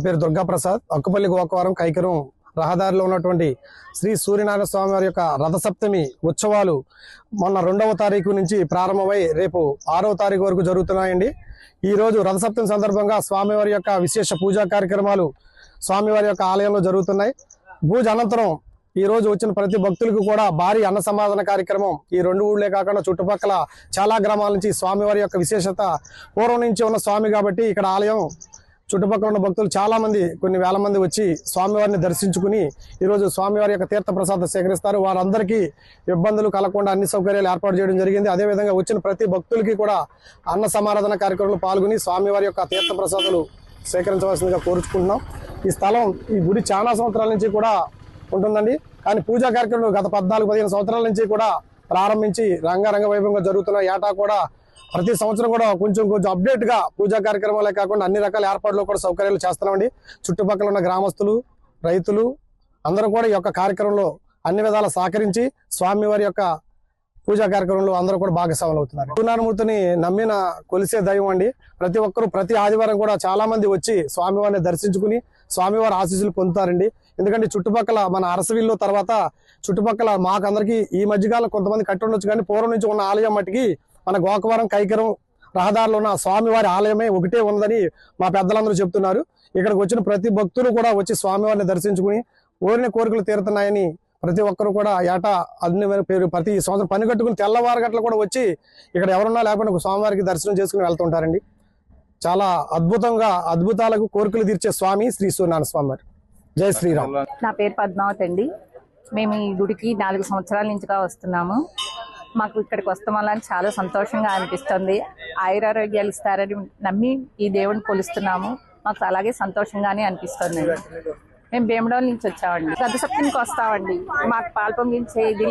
పేరు దుర్గా ప్రసాద్. అక్కుపల్లి గోకవరం కైకరం రహదారిలో ఉన్నటువంటి శ్రీ సూర్యనారాయణ స్వామి వారి యొక్క రథసప్తమి ఉత్సవాలు మొన్న 2వ తారీఖు నుంచి ప్రారంభమై రేపు 6వ తారీఖు వరకు జరుగుతున్నాయండి. ఈ రోజు రథసప్తమి సందర్భంగా స్వామివారి యొక్క విశేష పూజా కార్యక్రమాలు స్వామివారి యొక్క ఆలయంలో జరుగుతున్నాయి. పూజ అనంతరం ఈ రోజు వచ్చిన ప్రతి భక్తులకు కూడా భారీ అన్న సమాధాన కార్యక్రమం ఈ 2 ఊళ్ళే కాకుండా చుట్టుపక్కల చాలా గ్రామాల నుంచి స్వామివారి యొక్క విశేషత పూర్వం నుంచి ఉన్న స్వామి కాబట్టి ఇక్కడ ఆలయం చుట్టుపక్కల ఉన్న భక్తులు చాలా మంది కొన్ని వేల మంది వచ్చి స్వామివారిని దర్శించుకుని ఈరోజు స్వామివారి యొక్క తీర్థ ప్రసాదం సేకరిస్తారు. వారందరికీ ఇబ్బందులు కలగకుండా అన్ని సౌకర్యాలు ఏర్పాటు చేయడం జరిగింది. అదేవిధంగా వచ్చిన ప్రతి భక్తులకి కూడా అన్న సమారాధన కార్యక్రమంలో పాల్గొని స్వామివారి యొక్క తీర్థ ప్రసాదాలు సేకరించవలసిందిగా కోరుచుకుంటున్నాం. ఈ స్థలం ఈ గుడి చాలా సంవత్సరాల నుంచి కూడా ఉంటుందండి. కానీ పూజా కార్యక్రమాలు గత 14-15 సంవత్సరాల నుంచి కూడా ప్రారంభించి రంగరంగ వైభవంగా జరుగుతున్న ఏటా కూడా ప్రతి సంవత్సరం కూడా కొంచెం అప్డేట్ గా పూజా కార్యక్రమాలే కాకుండా అన్ని రకాల ఏర్పాట్లు కూడా సౌకర్యాలు చేస్తున్నామండి. చుట్టుపక్కల ఉన్న గ్రామస్తులు, రైతులు అందరూ కూడా ఈ యొక్క కార్యక్రమంలో అన్ని విధాల సహకరించి స్వామివారి యొక్క పూజా కార్యక్రమంలో అందరూ కూడా భాగస్వాములు అవుతున్నారు. సూర్యనారాయణమూర్తిని నమ్మిన కొలిసే దైవం అండి. ప్రతి ఒక్కరూ ప్రతి ఆదివారం కూడా చాలా మంది వచ్చి స్వామివారిని దర్శించుకుని స్వామివారి ఆశీస్సులు పొందుతారండి. ఎందుకంటే చుట్టుపక్కల మన అరసవిల్లు తర్వాత చుట్టుపక్కల మాకందరికి ఈ మధ్యకాలం కొంతమంది కట్టి ఉండొచ్చు, కానీ పూర్వం నుంచి ఉన్న ఆలయం మట్టికి మన గోకవరం కైకరం రహదారిలో ఉన్న స్వామివారి ఆలయమే ఒకటే ఉందని మా పెద్దలందరూ చెప్తున్నారు. ఇక్కడికి వచ్చిన ప్రతి భక్తులు కూడా వచ్చి స్వామివారిని దర్శించుకుని కోరిన కోరికలు తీరుతున్నాయని ప్రతి ఒక్కరు కూడా ఏటా అన్ని ప్రతి సంవత్సరం పని కట్టుకుని తెల్లవారు గట్ల కూడా వచ్చి ఇక్కడ ఎవరున్నా లేకుండా స్వామివారికి దర్శనం చేసుకుని వెళ్తుంటారండి. చాలా అద్భుతంగా అద్భుతాలకు కోరికలు తీర్చే స్వామి శ్రీ సూర్యనారాయణ స్వామి వారు. జై శ్రీరామ్. నా పేరు పద్మావతి అండి. మేము ఈ గుడికి 4 సంవత్సరాల నుంచిగా వస్తున్నాము. మాకు ఇక్కడికి వస్తాం వల్ల చాలా సంతోషంగా అనిపిస్తుంది. ఆయురారోగ్యాలు ఇస్తారని నమ్మి ఈ దేవుడిని కొలుస్తున్నాము. మాకు అలాగే సంతోషంగానే అనిపిస్తుంది. మేము భీమడోల్ నుంచి వచ్చామండి. రథసప్తమికి వస్తామండి. మాకు పాలు పొంగించేది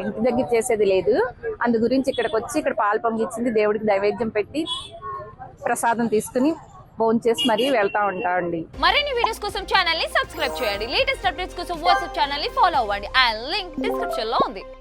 ఇంటి దగ్గర చేసేది లేదు. అందు గురించి ఇక్కడికి వచ్చి ఇక్కడ పాలు పొంగించింది దేవుడికి నైవేద్యం పెట్టి ప్రసాదం తీసుకుని భోంచేసి మరీ వెళ్తా ఉంటామండి. మరిన్ని వీడియోస్ కోసం ఛానల్ ని సబ్స్క్రైబ్ చేయండి. లేటెస్ట్ అప్డేట్స్ కోసం వాట్సాప్ ఛానల్ ని ఫాలో అవ్వండి. ఆ లింక్ డిస్క్రిప్షన్ లో ఉంది.